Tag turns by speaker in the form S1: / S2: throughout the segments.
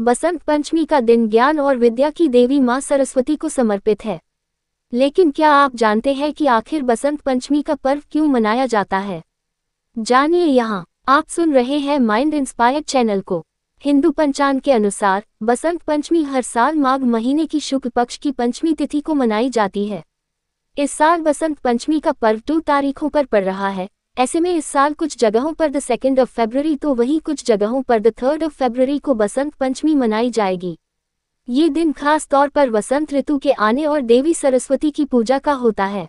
S1: बसंत पंचमी का दिन ज्ञान और विद्या की देवी मां सरस्वती को समर्पित है। लेकिन क्या आप जानते हैं कि आखिर बसंत पंचमी का पर्व क्यों मनाया जाता है? जानिए यहाँ। आप सुन रहे हैं माइंड इंस्पायर्ड चैनल को। हिंदू पंचांग के अनुसार बसंत पंचमी हर साल माघ महीने की शुक्ल पक्ष की पंचमी तिथि को मनाई जाती है। इस साल बसंत पंचमी का पर्व 2 तारीखों पर पड़ रहा है। ऐसे में इस साल कुछ जगहों पर द 2 फरवरी तो वहीं कुछ जगहों पर द 3 फरवरी को बसंत पंचमी मनाई जाएगी। ये दिन खास तौर पर वसंत ऋतु के आने और देवी सरस्वती की पूजा का होता है।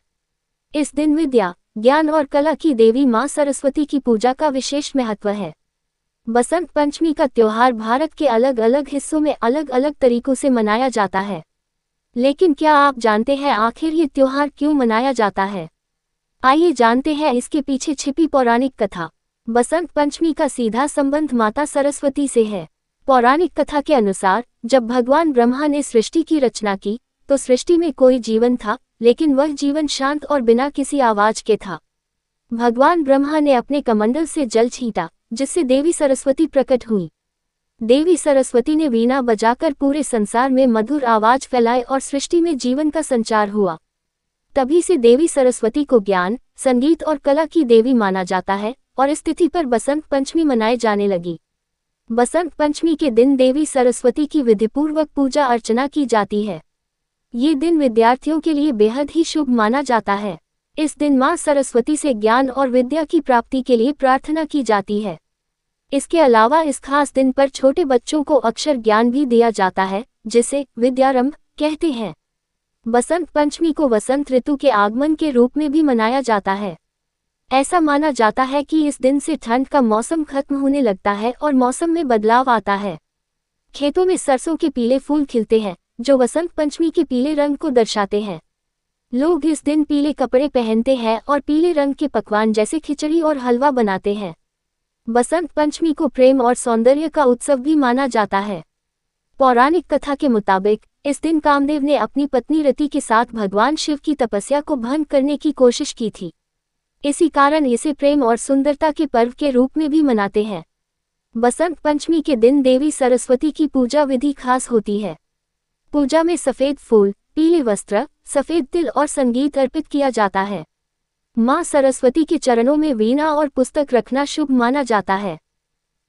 S1: इस दिन विद्या, ज्ञान और कला की देवी मां सरस्वती की पूजा का विशेष महत्व है। बसंत पंचमी का त्योहार भारत के अलग अलग हिस्सों में अलग अलग तरीकों से मनाया जाता है। लेकिन क्या आप जानते हैं आखिर ये त्योहार क्यों मनाया जाता है? आइए जानते हैं इसके पीछे छिपी पौराणिक कथा। बसंत पंचमी का सीधा संबंध माता सरस्वती से है। पौराणिक कथा के अनुसार जब भगवान ब्रह्मा ने सृष्टि की रचना की तो सृष्टि में कोई जीवन था, लेकिन वह जीवन शांत और बिना किसी आवाज के था। भगवान ब्रह्मा ने अपने कमंडल से जल छींटा, जिससे देवी सरस्वती प्रकट हुई। देवी सरस्वती ने वीणा बजाकर पूरे संसार में मधुर आवाज फैलाए और सृष्टि में जीवन का संचार हुआ। तभी से देवी सरस्वती को ज्ञान, संगीत और कला की देवी माना जाता है और इस तिथि पर बसंत पंचमी मनाए जाने लगी। बसंत पंचमी के दिन देवी सरस्वती की विधिपूर्वक पूजा अर्चना की जाती है। ये दिन विद्यार्थियों के लिए बेहद ही शुभ माना जाता है। इस दिन मां सरस्वती से ज्ञान और विद्या की प्राप्ति के लिए प्रार्थना की जाती है। इसके अलावा इस खास दिन पर छोटे बच्चों को अक्षर ज्ञान भी दिया जाता है, जिसे विद्यारंभ कहते हैं। बसंत पंचमी को वसंत ऋतु के आगमन के रूप में भी मनाया जाता है। ऐसा माना जाता है कि इस दिन से ठंड का मौसम खत्म होने लगता है और मौसम में बदलाव आता है। खेतों में सरसों के पीले फूल खिलते हैं, जो वसंत पंचमी के पीले रंग को दर्शाते हैं। लोग इस दिन पीले कपड़े पहनते हैं और पीले रंग के पकवान जैसे खिचड़ी और हलवा बनाते हैं। बसंत पंचमी को प्रेम और सौंदर्य का उत्सव भी माना जाता है। पौराणिक कथा के मुताबिक इस दिन कामदेव ने अपनी पत्नी रति के साथ भगवान शिव की तपस्या को भंग करने की कोशिश की थी। इसी कारण इसे प्रेम और सुंदरता के पर्व के रूप में भी मनाते हैं। बसंत पंचमी के दिन देवी सरस्वती की पूजा विधि खास होती है। पूजा में सफेद फूल, पीले वस्त्र, सफेद तिल और संगीत अर्पित किया जाता है। मां सरस्वती के चरणों में वीणा और पुस्तक रखना शुभ माना जाता है।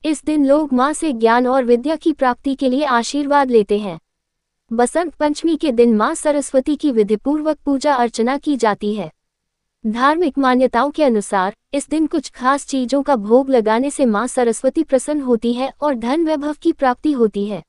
S1: इस दिन लोग मां से ज्ञान और विद्या की प्राप्ति के लिए आशीर्वाद लेते हैं। बसंत पंचमी के दिन मां सरस्वती की विधिपूर्वक पूजा अर्चना की जाती है। धार्मिक मान्यताओं के अनुसार इस दिन कुछ खास चीजों का भोग लगाने से मां सरस्वती प्रसन्न होती है और धन वैभव की प्राप्ति होती है।